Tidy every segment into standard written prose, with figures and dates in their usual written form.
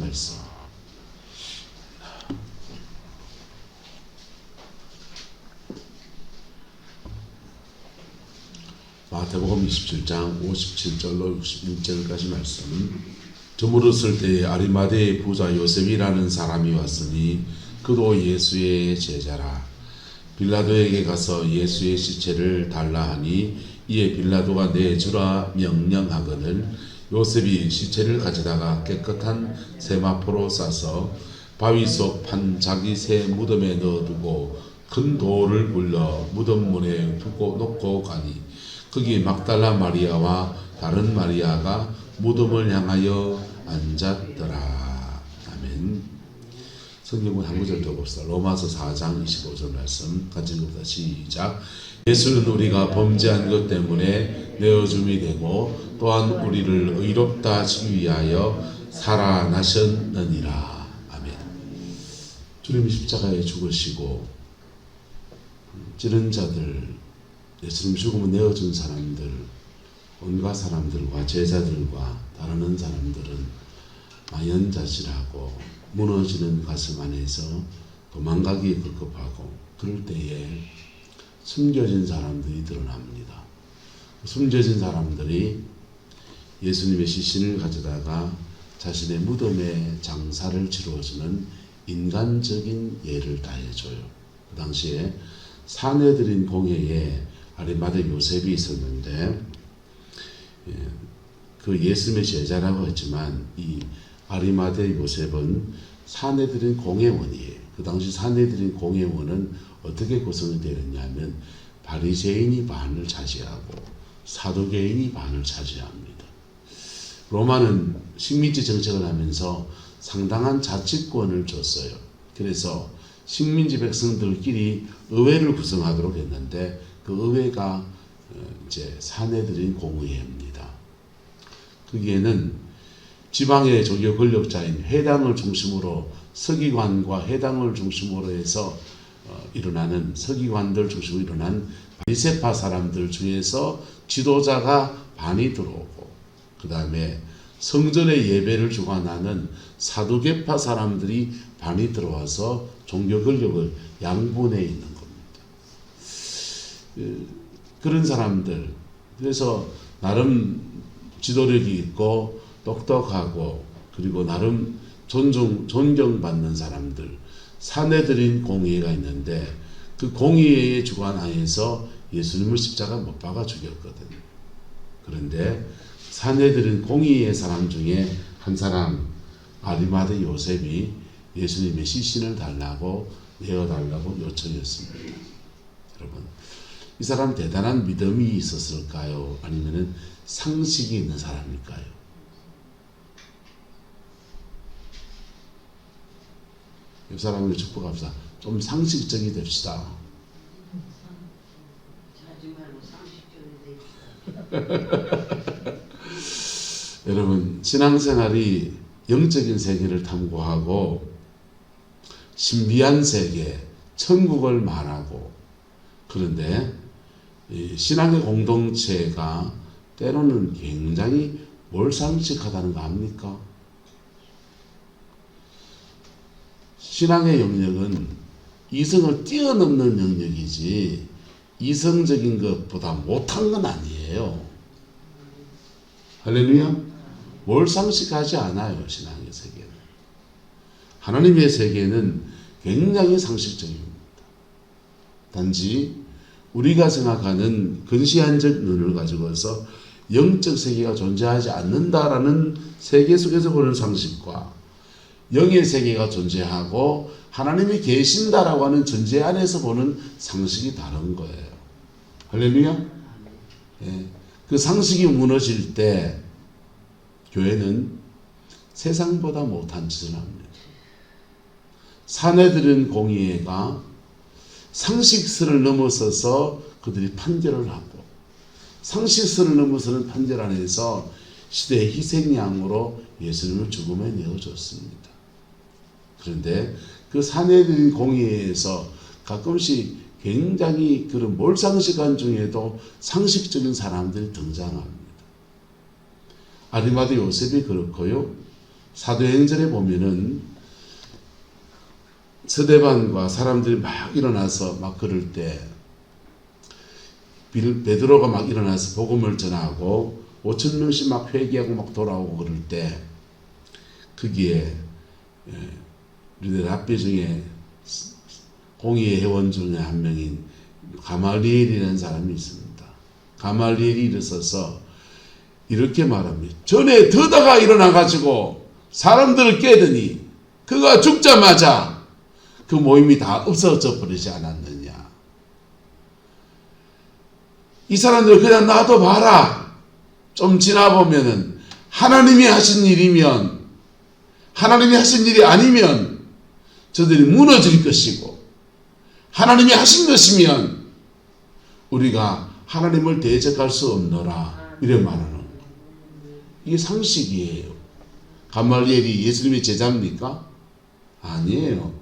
말씀. 마태복음 27장 57절로 66절까지 말씀. 저물었을 때에 아리마대의 부자 요셉이라는 사람이 왔으니 그도 예수의 제자라. 빌라도에게 가서 예수의 시체를 달라 하니 이에 빌라도가 내주라 명령하거늘 요셉이 시체를 가져다가 깨끗한 세마포로 싸서 바위 속 판 자기 새 무덤에 넣어두고 큰 돌을 굴러 무덤 문에 두고 놓고 가니 거기 막달라 마리아와 다른 마리아가 무덤을 향하여 앉았더라. 아멘. 성경은 한 구절 더 봅시다. 로마서 4장 25절 말씀 같이 읽읍시다. 시작. 예수는 우리가 범죄한 것 때문에 내어줌이 되고 또한 우리를 의롭다 하시기 위하여 살아나셨느니라. 아멘. 주님이 십자가에 죽으시고 찌른 자들, 예수님 죽음을 내어준 사람들, 온갖 사람들과 제자들과 다루는 사람들은 망연자실하고 무너지는 가슴 안에서 도망가기 급급하고 그럴 때에 숨겨진 사람들이 드러납니다. 숨겨진 사람들이 예수님의 시신을 가져다가 자신의 무덤에 장사를 치러주는 인간적인 예를 다해줘요. 그 당시에 사내들인 공회에 아리마대 요셉이 있었는데 그 예수님의 제자라고 했지만 이 아리마대 요셉은 사내들인 공회원이에요. 그 당시 사내들인 공회원은 어떻게 구성이 되었냐면 바리새인이 반을 차지하고 사두개인이 반을 차지합니다. 로마는 식민지 정책을 하면서 상당한 자치권을 줬어요. 그래서 식민지 백성들끼리 의회를 구성하도록 했는데 그 의회가 이제 사내들인 공의회입니다. 거기에는 지방의 조교 권력자인 회당을 중심으로 서기관과 회당을 중심으로 해서 일어나는 서기관들 중심으로 일어난 바리새파 사람들 중에서 지도자가 반이 들어오고 그 다음에 성전의 예배를 주관하는 사두개파 사람들이 반이 들어와서 종교 권력을 양분해 있는 겁니다. 그런 사람들, 그래서 나름 지도력이 있고 똑똑하고 그리고 나름 존경받는 사람들, 사내들인 공의회가 있는데 그 공의회의 주관하에서 예수님을 십자가 못 박아 죽였거든요. 그런데 사내들인 공의회 사람 중에 한 사람 아리마대 요셉이 예수님의 시신을 달라고 내어달라고 요청했습니다. 여러분, 이 사람 대단한 믿음이 있었을까요? 아니면 상식이 있는 사람일까요? 옆 사람을 축복합시다. 좀 상식적이 됩시다. 여러분, 신앙생활이 영적인 세계를 탐구하고 신비한 세계, 천국을 말하고 그런데 신앙의 공동체가 때로는 굉장히 몰상식하다는 거 압니까? 신앙의 영역은 이성을 뛰어넘는 영역이지 이성적인 것보다 못한 건 아니에요. 할렐루야. 몰상식하지 않아요. 신앙의 세계는. 하나님의 세계는 굉장히 상식적입니다. 단지 우리가 생각하는 근시안적 눈을 가지고서 영적 세계가 존재하지 않는다라는 세계 속에서 보는 상식과 영의 세계가 존재하고 하나님이 계신다라고 하는 전제 안에서 보는 상식이 다른 거예요. 할렐루야. 예. 그 상식이 무너질 때 교회는 세상보다 못한 짓을 합니다. 사내들은 공의회가 상식선을 넘어서서 그들이 판결을 하고 상식선을 넘어서는 판결 안에서 시대의 희생양으로 예수님을 죽음에 내어줬습니다. 그런데 그 사내들인 공의회에서 가끔씩 굉장히 그런 몰상식한 중에도 상식적인 사람들이 등장합니다. 아리마대 요셉이 그렇고요. 사도행전에 보면은 스데반과 사람들이 막 일어나서 막 그럴 때 베드로가 막 일어나서 복음을 전하고 5천 명씩 막 회개하고 막 돌아오고 그럴 때 거기에 우리들 랍비 중에 공의의 회원 중에 한 명인 가말리엘이라는 사람이 있습니다. 가말리엘이 일어서서 이렇게 말합니다. 전에 더다가 일어나가지고 사람들을 깨더니 그가 죽자마자 그 모임이 다 없어져 버리지 않았느냐. 이 사람들 그냥 놔둬봐라. 좀 지나보면은 하나님이 하신 일이면, 하나님이 하신 일이 아니면 저들이 무너질 것이고, 하나님이 하신 것이면 우리가 하나님을 대적할 수 없노라. 이래 말하는 거예요. 이게 상식이에요. 가말리엘이 예수님의 제자입니까? 아니에요.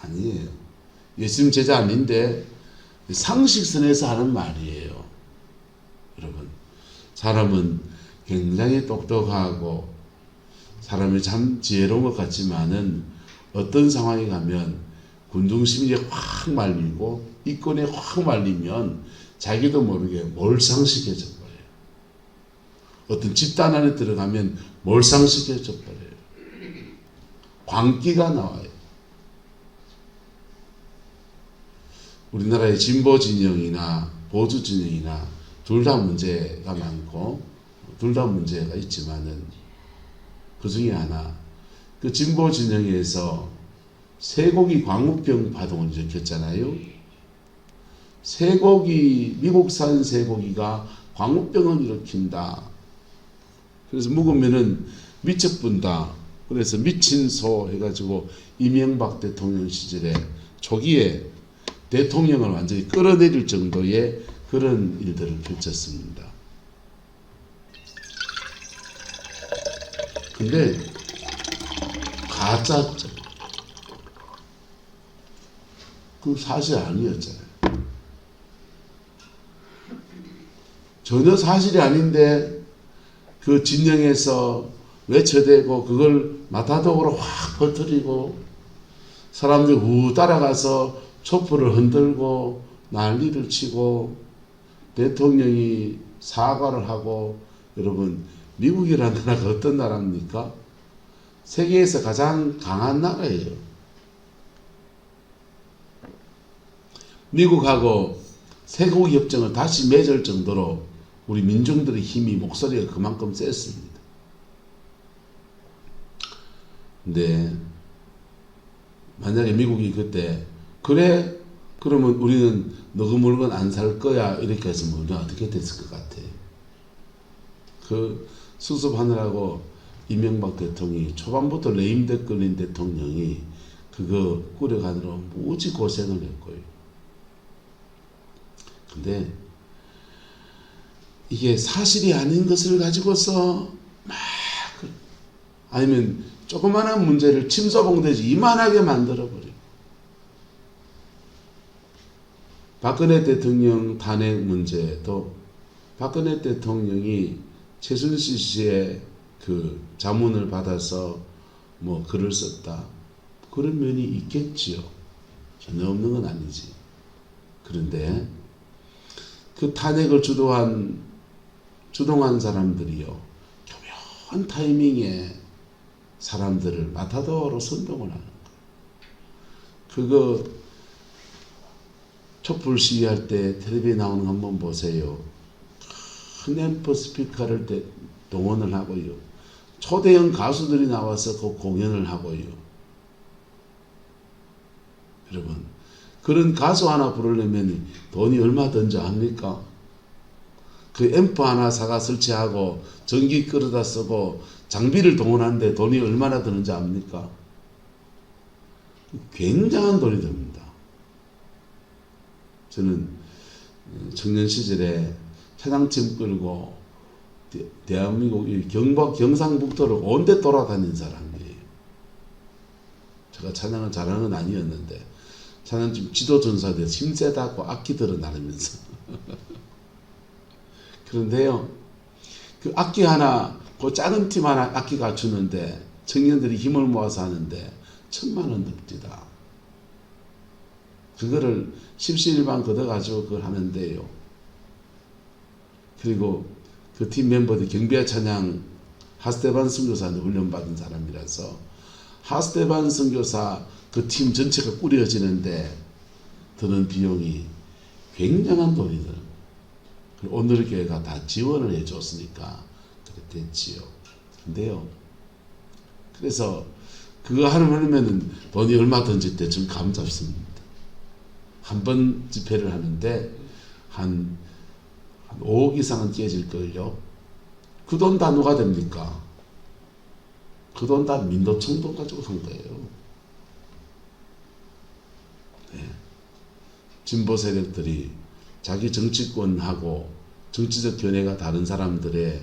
아니에요. 예수님 제자 아닌데 상식선에서 하는 말이에요. 여러분, 사람은 굉장히 똑똑하고 사람이 참 지혜로운 것 같지만은 어떤 상황에 가면 군중심리에 확 말리고 이권에 확 말리면 자기도 모르게 몰상식해져 버려요. 어떤 집단 안에 들어가면 몰상식해져 버려요. 광기가 나와요. 우리나라의 진보 진영이나 보수 진영이나 둘 다 문제가 많고 둘 다 문제가 있지만은 그 중에 하나, 그 진보 진영에서 쇠고기 광우병 파동을 일으켰잖아요. 쇠고기, 미국산 쇠고기가 광우병을 일으킨다. 그래서 먹으면은 미쳐뿐다. 그래서 미친 소 해가지고 이명박 대통령 시절에 초기에 대통령을 완전히 끌어내릴 정도의 그런 일들을 펼쳤습니다. 근데 가짜죠. 그 사실 아니었잖아요. 전혀 사실이 아닌데 그 진영에서 외쳐대고 그걸 마타독으로 확 퍼뜨리고 사람들이 우 따라가서 촛불을 흔들고 난리를 치고 대통령이 사과를 하고, 여러분, 미국이라는 나라가 어떤 나라입니까? 세계에서 가장 강한 나라예요. 미국하고 쇠고기 협정을 다시 맺을 정도로 우리 민중들의 힘이, 목소리가 그만큼 셌습니다. 근데 만약에 미국이 그때 그래? 그러면 우리는 너 그 물건 안 살 거야. 이렇게 했으면 우리는 어떻게 됐을 것 같아? 그 수습하느라고 이명박 대통령이 초반부터 레임덕 걸린 대통령이 그거 꾸려가느라 무지 고생을 했고요. 근데 이게 사실이 아닌 것을 가지고서 막 아니면 조그마한 문제를 침소봉대지 이만하게 만들어버려. 박근혜 대통령 탄핵 문제도 박근혜 대통령이 최순실 씨의 그 자문을 받아서 뭐 글을 썼다. 그런 면이 있겠지요. 전혀 없는 건 아니지. 그런데 그 탄핵을 주도한 사람들이요. 교묘한 타이밍에 사람들을 마타도어로 선동을 하는 거예요. 그거 촛불 시위할 때 텔레비에 나오는 거 한번 보세요. 큰 앰프 스피커를 동원을 하고요. 초대형 가수들이 나와서 그 공연을 하고요. 여러분, 그런 가수 하나 부르려면 돈이 얼마 든지 압니까? 그 앰프 하나 사가 설치하고 전기 끌어다 쓰고 장비를 동원하는데 돈이 얼마나 드는지 압니까? 굉장한 돈이 듭니다. 저는 청년 시절에 차량짐 끌고 대한민국 경상북도를 온데 돌아다닌 사람이에요. 제가 찬양을 잘하는 건 아니었는데 찬양 좀 지도전사 돼서 힘세다고 악기 들어 나르면서 그런데요, 그 악기 하나 그 작은 팀 하나 악기 갖추는데 청년들이 힘을 모아서 하는데 1,000만 원 듭디다. 그거를 십시일반 걷어가지고 그걸 하는데요. 그리고 그 팀 멤버들 경비와 찬양 하스테반 선교사한테 훈련받은 사람이라서 하스테반 선교사 그 팀 전체가 꾸려지는데 드는 비용이 굉장한 돈이 들어요. 오늘 교회가 다 지원을 해줬으니까 그렇게 됐지요. 근데요, 그래서 그거 하려면 돈이 얼마든지 대충 감 잡습니다. 한 번 집회를 하는데 한 5억 이상은 깨질걸요. 그 돈 다 누가 됩니까? 그 돈 다 민노총 돈 가지고 한 거예요. 네. 진보 세력들이 자기 정치권하고 정치적 견해가 다른 사람들의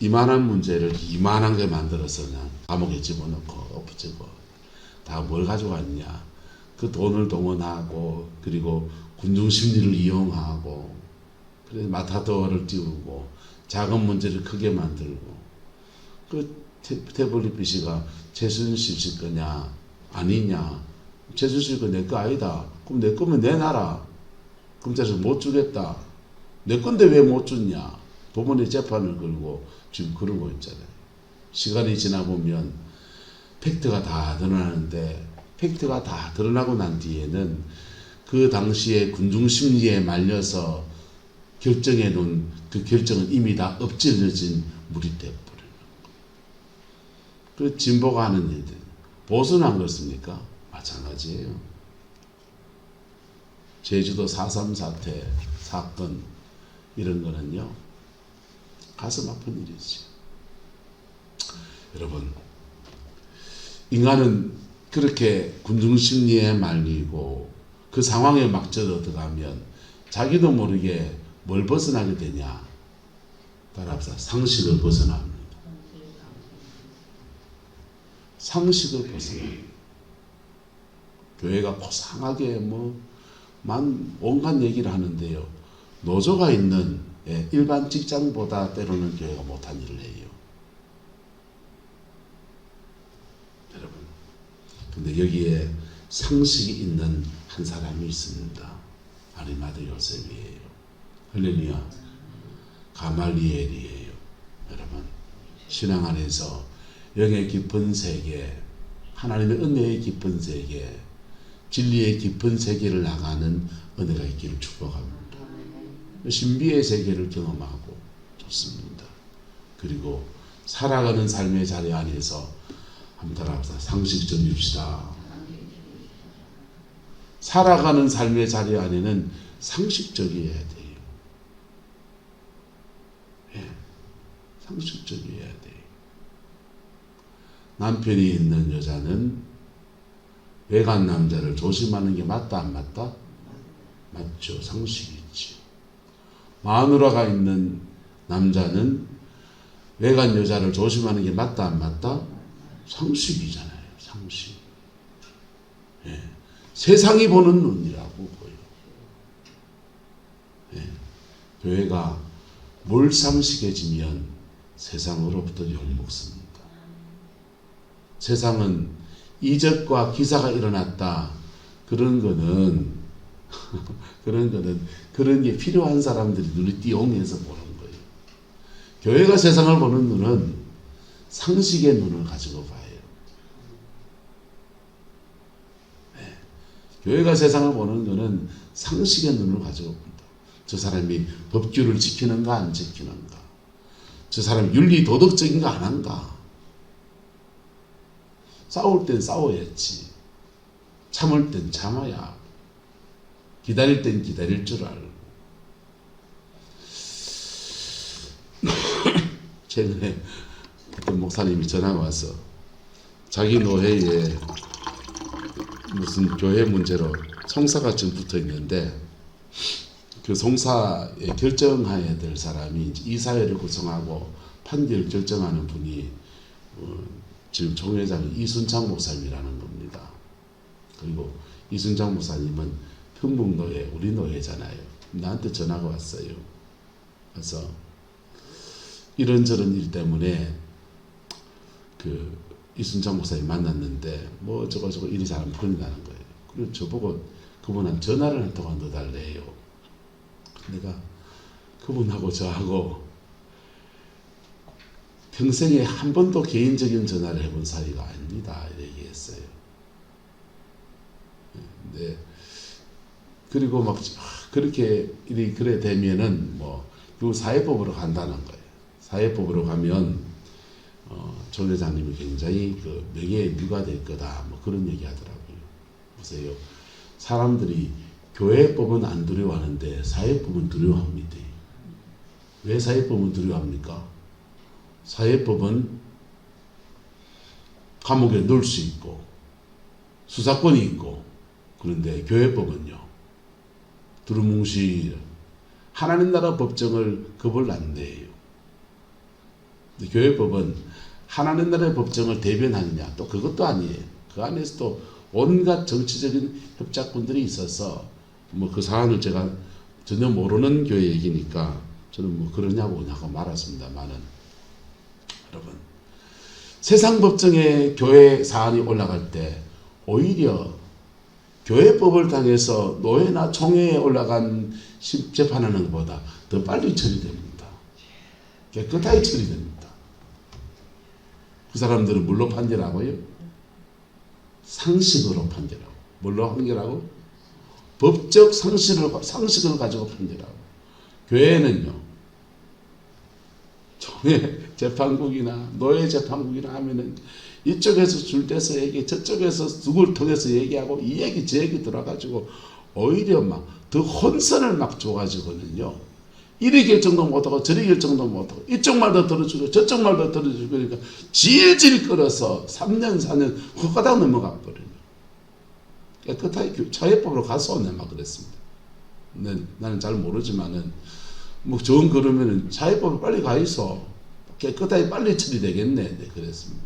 이만한 문제를 이만한 게 만들어서 그냥 감옥에 집어넣고 엎어지고 다 뭘 가지고 왔냐. 그 돈을 동원하고 그리고 군중 심리를 이용하고 그래서 마타도어를 띄우고 작은 문제를 크게 만들고 그 태블릿 씨가 최순실 씨 거냐 아니냐. 최순실 거 내 거 아니다. 그럼 내 거면 내놔라. 검찰에서 못 주겠다. 내 건데 왜 못 줬냐. 법원에 재판을 걸고 지금 그러고 있잖아요. 시간이 지나보면 팩트가 다 드러나는데 팩트가 다 드러나고 난 뒤에는 그 당시에 군중 심리에 말려서 결정해 놓은 그 결정은 이미 다 엎질러진 물이 되어버리는 거예요. 그 진보가 하는 일들 보수는 안 그렇습니까? 마찬가지예요. 제주도 4.3 사태 사건 이런 거는요 가슴 아픈 일이죠. 여러분, 인간은 그렇게 군중심리에 말리고 그 상황에 막 들어가면 자기도 모르게 뭘 벗어나게 되냐. 따라합시다. 상식을 벗어납니다. 상식을 벗어납니다. 교회가 고상하게 온갖 얘기를 하는데요. 노조가 있는 일반 직장보다 때로는 교회가 못한 일을 해요. 여러분, 근데 여기에 상식이 있는 한 사람이 있습니다. 아리마대 요셉이에요. 할렐루야. 가말리엘이에요. 여러분, 신앙 안에서 영의 깊은 세계, 하나님의 은혜의 깊은 세계, 진리의 깊은 세계를 나가는 은혜가 있기를 축복합니다. 신비의 세계를 경험하고 좋습니다. 그리고 살아가는 삶의 자리 안에서 한번 따라합시다. 상식적입시다. 살아가는 삶의 자리 안에는 상식적이어야 돼요. 예, 상식적이어야 돼요. 남편이 있는 여자는 외간 남자를 조심하는 게 맞다 안 맞다? 맞죠. 상식이 있지. 마누라가 있는 남자는 외간 여자를 조심하는 게 맞다 안 맞다? 상식이잖아요. 상식. 예. 세상이 보는 눈이라고 보여. 예. 교회가 몰상식해지면 세상으로부터 욕먹습니다. 세상은 이적과 기사가 일어났다. 그런 거는 그런 게 필요한 사람들이 눈이 띄엄해서 보는 거예요. 교회가 세상을 보는 눈은 상식의 눈을 가지고 봐요. 네. 교회가 세상을 보는 눈은 상식의 눈을 가지고 본다. 저 사람이 법규를 지키는가 안 지키는가. 저 사람이 윤리 도덕적인가 안 한가. 싸울 땐 싸워야지. 참을 땐 참아야. 기다릴 땐 기다릴 줄 알고. 최근에 어떤 목사님이 전화가 와서 자기 노회에 무슨 교회 문제로 송사가 지금 붙어 있는데 그 송사에 결정해야 될 사람이 이사회를 구성하고 판결 결정하는 분이 지금 총회장이 이순창 목사님이라는 겁니다. 그리고 이순창 목사님은 평북노회 우리 노회잖아요. 나한테 전화가 왔어요. 그래서 이런저런 일 때문에 그 이순창 목사님 만났는데 뭐 저거 일이 잘하면 큰일 나는 거예요. 그리고 저보고 그분한테 전화를 한 통화 넣어달래요. 내가 그분하고 저하고 평생에 한 번도 개인적인 전화를 해본 사이가 아닙니다. 이렇게 얘기했어요. 네. 그리고 막 그렇게 일이 그래 되면은 뭐 결국 사회법으로 간다는 거예요. 사회법으로 가면 조 회장님이 굉장히 그 명예의 누가 될 거다 뭐 그런 얘기 하더라고요. 보세요. 사람들이 교회법은 안 두려워하는데 사회법은 두려워합니다. 왜 사회법은 두려워합니까? 사회법은 감옥에 넣을 수 있고 수사권이 있고, 그런데 교회법은요 두루뭉실 하나님 나라 법정을 겁을 안 내요. 근데 교회법은 하나님 나라의 법정을 대변하느냐, 또 그것도 아니에요. 그 안에서 또 온갖 정치적인 협작꾼들이 있어서 뭐 그 사안을 제가 전혀 모르는 교회 얘기니까 저는 뭐 그러냐고 말았습니다만은, 여러분 세상 법정에 교회 사안이 올라갈 때 오히려 교회법을 당해서 노회나 총회에 올라간 재판하는 것보다 더 빨리 처리됩니다. 깨끗하게 처리됩니다. 그 사람들은 뭘로 판결하고요? 상식으로 판결하고. 뭘로 판결하고? 법적 상식을 가지고 판결하고. 교회는요, 총회 재판국이나 노예 재판국이나 하면은 이쪽에서 줄 대서 얘기, 저쪽에서 누굴 통해서 얘기하고 이 얘기 저 얘기 들어가지고 오히려 막 더 혼선을 막 줘가지고는요, 이리 결정도 못하고 저리 결정도 못하고 이쪽 말도 들어주고 저쪽 말도 들어주고, 그러니까 질질 끌어서 3년 4년 헛가닥 넘어가 버려요. 깨끗하게 사회법으로 가서 막 그랬습니다. 나는 잘 모르지만은 뭐 좋은 그러면은 사회법을 빨리 가 있어 깨끗하게 빨리 처리되겠네. 네, 그랬습니다.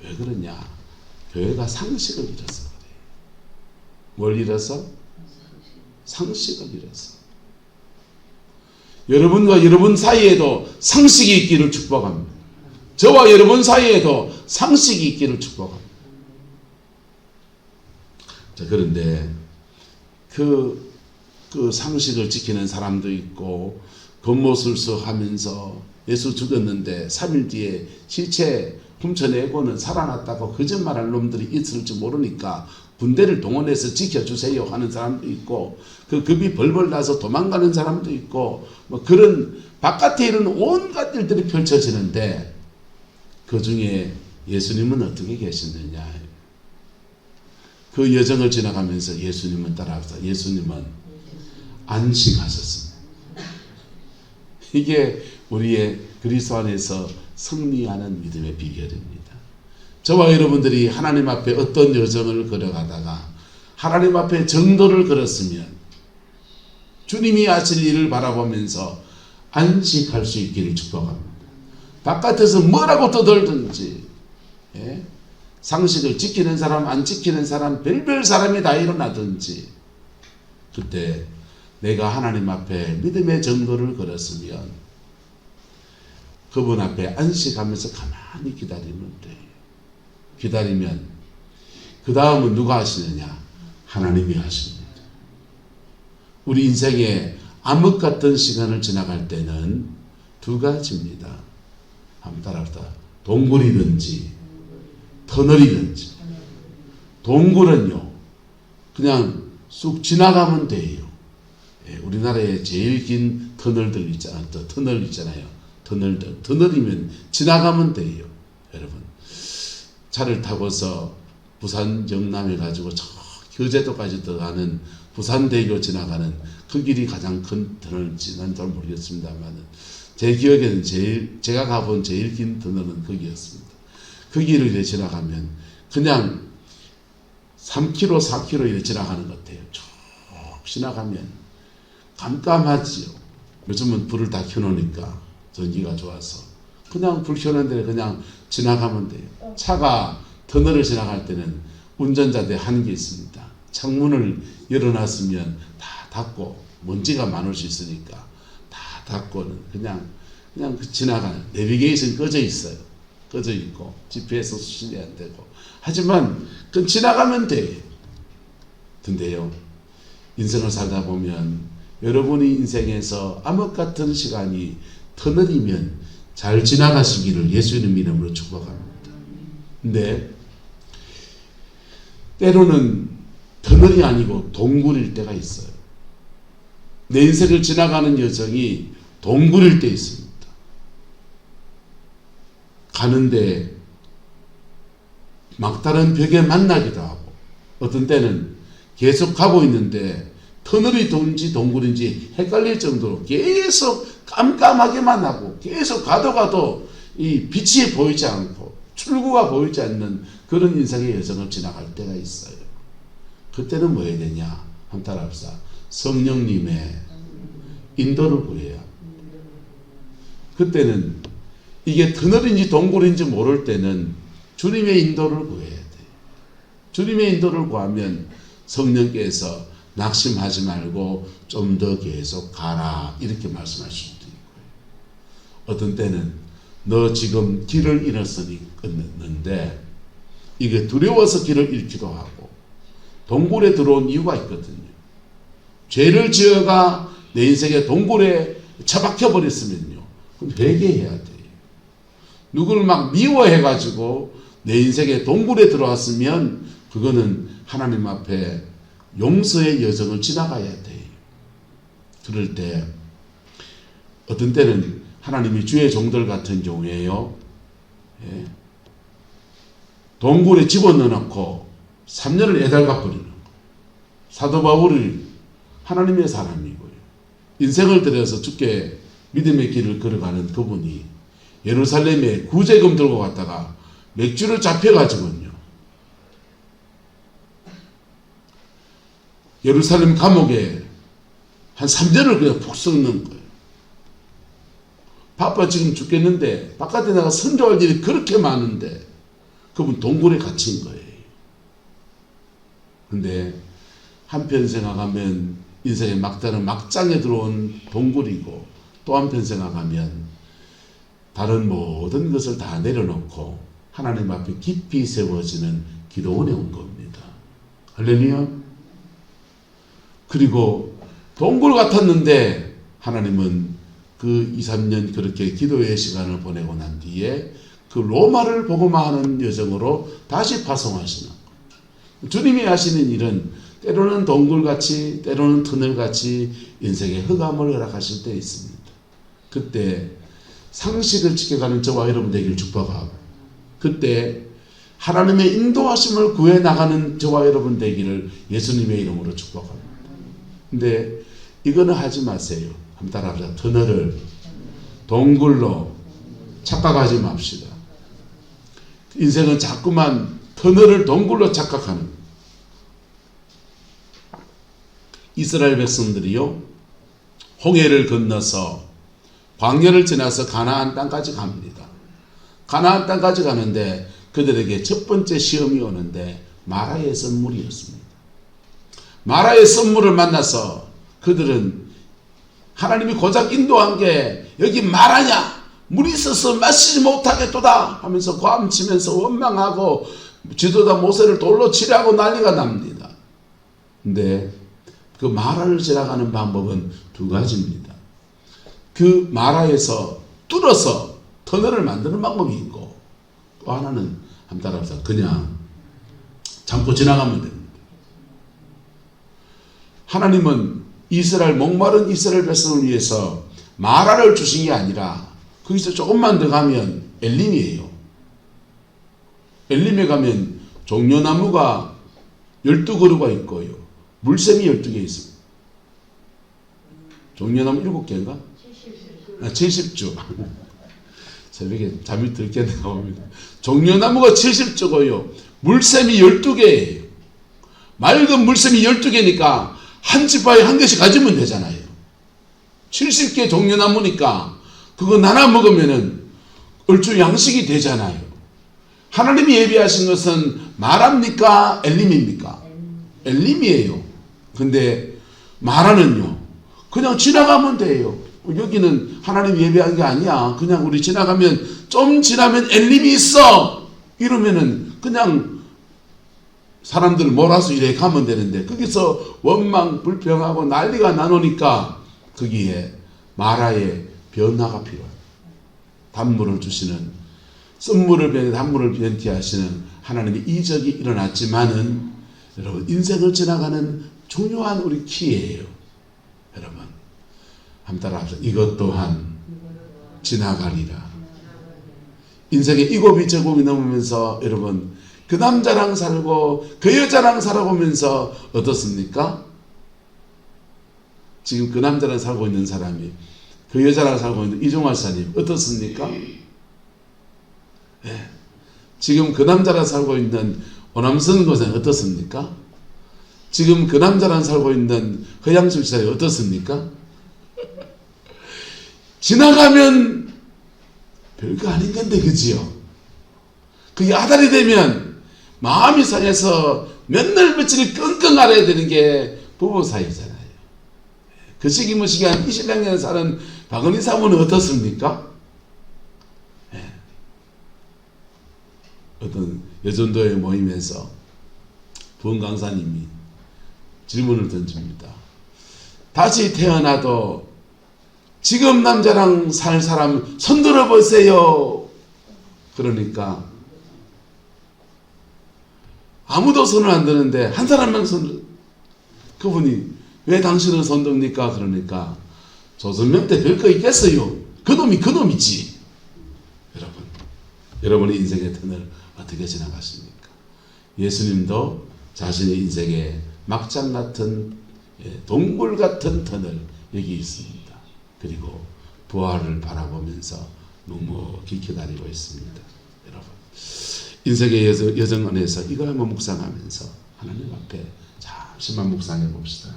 왜 그러냐? 교회가 상식을 잃어서 그래요. 뭘 잃어서? 상식을 잃어서. 여러분과 여러분 사이에도 상식이 있기를 축복합니다. 저와 여러분 사이에도 상식이 있기를 축복합니다. 자, 그런데 그 상식을 지키는 사람도 있고, 겉모술수하면서 예수 죽었는데 3일 뒤에 시체 훔쳐내고는 살아났다고 거짓말할 놈들이 있을지 모르니까 군대를 동원해서 지켜주세요 하는 사람도 있고, 그 겁이 벌벌 나서 도망가는 사람도 있고, 뭐 그런 바깥에 이런 온갖 일들이 펼쳐지는데, 그 중에 예수님은 어떻게 계셨느냐? 그 여정을 지나가면서 예수님은 따라합시다. 예수님은 안식하셨습니다. 이게 우리의 그리스도 안에서 승리하는 믿음의 비결입니다. 저와 여러분들이 하나님 앞에 어떤 여정을 걸어가다가 하나님 앞에 정도를 걸었으면 주님이 하실 일을 바라보면서 안식할 수 있기를 축복합니다. 바깥에서 뭐라고 떠들든지, 상식을 지키는 사람 안 지키는 사람 별별 사람이 다 일어나든지, 그때 내가 하나님 앞에 믿음의 정도를 걸었으면 그분 앞에 안식하면서 가만히 기다리면 돼요. 기다리면 그 다음은 누가 하시느냐? 하나님이 하십니다. 우리 인생에 암흑 같은 시간을 지나갈 때는 두 가지입니다. 한번 따라합시다. 동굴이든지 터널이든지. 동굴은요 그냥 쑥 지나가면 돼요. 우리나라에 제일 긴 터널들 있잖아요. 터널 있잖아요. 터널이면 지나가면 돼요. 여러분, 차를 타고서 부산 영남에 가지고 저 교제도까지 들어가는 부산대교 지나가는 그 길이 가장 큰 터널인지 난 잘 모르겠습니다만, 제 기억에는 제가 가본 제일 긴 터널은 거기였습니다. 그 길을 이렇게 지나가면 그냥 3km, 4km 이렇게 지나가는 것 같아요. 쭉 지나가면 깜깜하지요. 요즘은 불을 다 켜놓으니까 전기가 좋아서 그냥 불 켜놓은 데를 그냥 지나가면 돼요. 차가 터널을 지나갈 때는 운전자들의 한계 있습니다. 창문을 열어놨으면 다 닫고, 먼지가 많을 수 있으니까 다 닫고는 그냥 그냥 지나가는 내비게이션 꺼져 있어요. 꺼져 있고 GPS 수신이 안 되고. 하지만 그건 지나가면 돼. 근데요, 인생을 살다 보면 여러분이 인생에서 암흑 같은 시간이 터널이면 잘 지나가시기를 예수님 이름으로 축복합니다. 근데 때로는 터널이 아니고 동굴일 때가 있어요. 내 인생을 지나가는 여정이 동굴일 때 있습니다. 가는데 막다른 벽에 만나기도 하고, 어떤 때는 계속 가고 있는데 터널이 돈지 동굴인지 헷갈릴 정도로 계속 깜깜하게만 하고, 계속 가도 이 빛이 보이지 않고 출구가 보이지 않는 그런 인생의 여정을 지나갈 때가 있어요. 그때는 뭐 해야 되냐? 한번 따라합시다. 성령님의 인도를 구해야. 그때는 이게 터널인지 동굴인지 모를 때는 주님의 인도를 구해야 돼. 주님의 인도를 구하면 성령께서 낙심하지 말고 좀 더 계속 가라, 이렇게 말씀할 수도 있고요. 어떤 때는 너 지금 길을 잃었는데 이게 두려워서 길을 잃기도 하고, 동굴에 들어온 이유가 있거든요. 죄를 지어가 내 인생의 동굴에 처박혀 버렸으면요, 그럼 회개해야 돼요. 누구를 막 미워해가지고 내 인생의 동굴에 들어왔으면 그거는 하나님 앞에 용서의 여정을 지나가야 돼요. 그럴 때 어떤 때는 하나님이 주의 종들 같은 경우에요, 동굴에 집어넣어놓고 3년을 애달가 버리는 거예요. 사도 바울이 하나님의 사람이고요, 인생을 들여서 주께 믿음의 길을 걸어가는 그분이 예루살렘에 구제금 들고 갔다가 맥주를 잡혀가지고요, 예루살렘 감옥에 한 3년을 그냥 푹 썩는 거예요. 바빠 지금 죽겠는데 바깥에 나가 선교할 일이 그렇게 많은데 그분 동굴에 갇힌 거예요. 근데 한편 생각하면 인생의 막다른 막장에 들어온 동굴이고, 또 한편 생각하면 다른 모든 것을 다 내려놓고 하나님 앞에 깊이 세워지는 기도원에 온 겁니다. 할렐루야. 그리고 동굴 같았는데 하나님은 그 2, 3년 그렇게 기도의 시간을 보내고 난 뒤에 그 로마를 복음화하는 여정으로 다시 파송하시는 거예요. 주님이 하시는 일은 때로는 동굴같이, 때로는 터널같이 인생의 흑암을 허락하실 때 있습니다. 그때 상식을 지켜가는 저와 여러분 되기를 축복하고, 그때 하나님의 인도하심을 구해 나가는 저와 여러분 되기를 예수님의 이름으로 축복합니다. 근데 이거는 하지 마세요. 한번 따라합시다. 터널을 동굴로 착각하지 맙시다. 인생은 자꾸만 터널을 동굴로 착각하는 거예요. 이스라엘 백성들이요, 홍해를 건너서 광야를 지나서 가나안 땅까지 갑니다. 가나안 땅까지 가는데 그들에게 첫 번째 시험이 오는데 마라의 선물이었습니다. 마라의 선물을 만나서 그들은 하나님이 고작 인도한 게 여기 마라냐, 물이 있어서 마시지 못하겠도다 하면서 고함치면서 원망하고 지도자 모세를 돌로 치려고 난리가 납니다. 근데 그 마라를 지나가는 방법은 두 가지입니다. 그 마라에서 뚫어서 터널을 만드는 방법이 있고, 또 하나는 한번 따라합시다. 그냥 참고 지나가면 됩니다. 하나님은 목마른 이스라엘 백성을 위해서 마라를 주신 게 아니라 거기서 조금만 더 가면 엘림이에요. 엘림에 가면 종려나무가 12그루가 있고요, 물샘이 12개 있습니다. 종려나무 7개인가? 70주. 새벽에 잠이 들겠네요 봅니다. 종려나무가 70주고요, 물샘이 12개예요. 맑은 물샘이 12개니까 한 지파에 한 개씩 가지면 되잖아요. 70개 종려나무니까 그거 나눠 먹으면은 얼추 양식이 되잖아요. 하나님이 예비하신 것은 마라입니까? 엘림입니까? 엘림이에요. 근데 마라는요, 그냥 지나가면 돼요. 여기는 하나님 예배한 게 아니야. 그냥 우리 지나가면 좀 지나면 엘림이 있어. 이러면은 그냥 사람들 몰아서 이래 가면 되는데 거기서 원망 불평하고 난리가 나노니까 거기에 마라의 변화가 필요해요. 단물을 주시는, 쓴물을 변해 단물을 변티하시는 하나님의 이적이 일어났지만은 여러분 인생을 지나가는 중요한 우리 키예요. 여러분 한번 따라합시다. 이것 또한 지나가리라. 인생의 이곱이 제곱이 넘으면서 여러분 그 남자랑 살고 그 여자랑 살아보면서 어떻습니까? 지금 그 남자랑 살고 있는 사람이 그 여자랑 살고 있는 이종환 사님 어떻습니까? 네. 지금 그 남자랑 살고 있는 오남선 고생 어떻습니까? 지금 그 남자랑 살고 있는 허양식 사님 어떻습니까? 지나가면 별거 아닌 건데 그지요? 그게 아달이 되면 마음이 상해서 몇 날 며칠 끙끙 앓아야 되는 게 부부 사이잖아요. 그 시기 무시기한 20년 사는 박은희 사모는 어떻습니까? 네. 어떤 여전도의 모임에서 부흥 강사님이 질문을 던집니다. 다시 태어나도 지금 남자랑 살 사람 손들어 보세요. 그러니까 아무도 손을 안 드는데 한 사람만 손. 그분이 왜 당신은 손 듭니까? 그러니까 조선명 때 별거 있겠어요. 그놈이 그놈이지. 여러분의 인생의 터널 어떻게 지나갔습니까? 예수님도 자신의 인생의 막장 같은 동굴 같은 터널 여기 있습니다. 그리고 부활을 바라보면서 묵묵히 기다리고 있습니다. 여러분 인생의 여정 안에서 이걸 한번 묵상하면서 하나님 앞에 잠시만 묵상해 봅시다.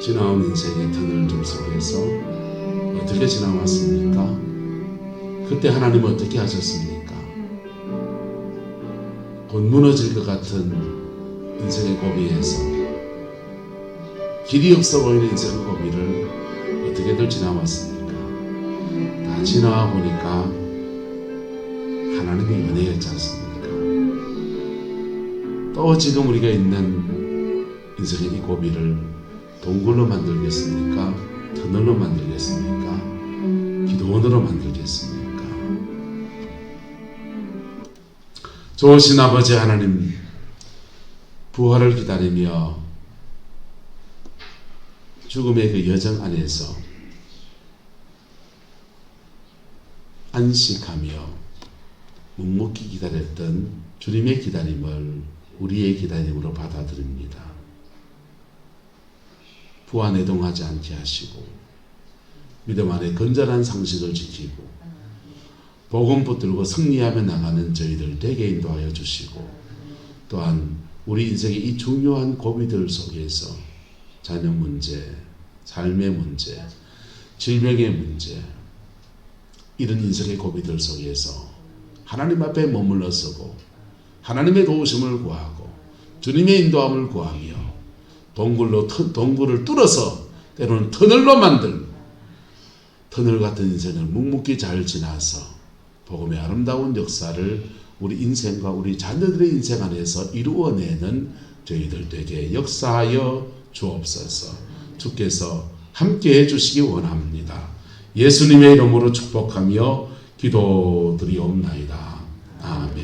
지나온 인생의 터널들 속에서 어떻게 지나왔습니까? 그때 하나님은 어떻게 하셨습니까? 곧 무너질 것 같은 인생의 고비에서 길이 없어 보이는 인생의 고비를 어떻게들 지나왔습니까? 다 지나와 보니까 하나님의 은혜였지 않습니까? 또 지금 우리가 있는 인생의 이 고비를 동굴로 만들겠습니까? 터널로 만들겠습니까? 기도원으로 만들겠습니까? 좋으신 아버지 하나님, 부활을 기다리며 죽음의 그 여정 안에서 안식하며 묵묵히 기다렸던 주님의 기다림을 우리의 기다림으로 받아들입니다. 부안해동하지 않게 하시고 믿음 안에 건전한 상식을 지키고 복음 붙들고 승리하며 나가는 저희들 되게 인도하여 주시고 또한 우리 인생의 이 중요한 고비들 속에서 자녀 문제, 삶의 문제, 질병의 문제 이런 인생의 고비들 속에서 하나님 앞에 머물러 서고 하나님의 도우심을 구하고 주님의 인도함을 구하며 동굴을 뚫어서 때로는 터널로 만들 터널 같은 인생을 묵묵히 잘 지나서 복음의 아름다운 역사를 우리 인생과 우리 자녀들의 인생 안에서 이루어내는 저희들 되게 역사하여 주옵소서. 주께서 함께해 주시기 원합니다. 예수님의 이름으로 축복하며 기도드리옵나이다. 아멘.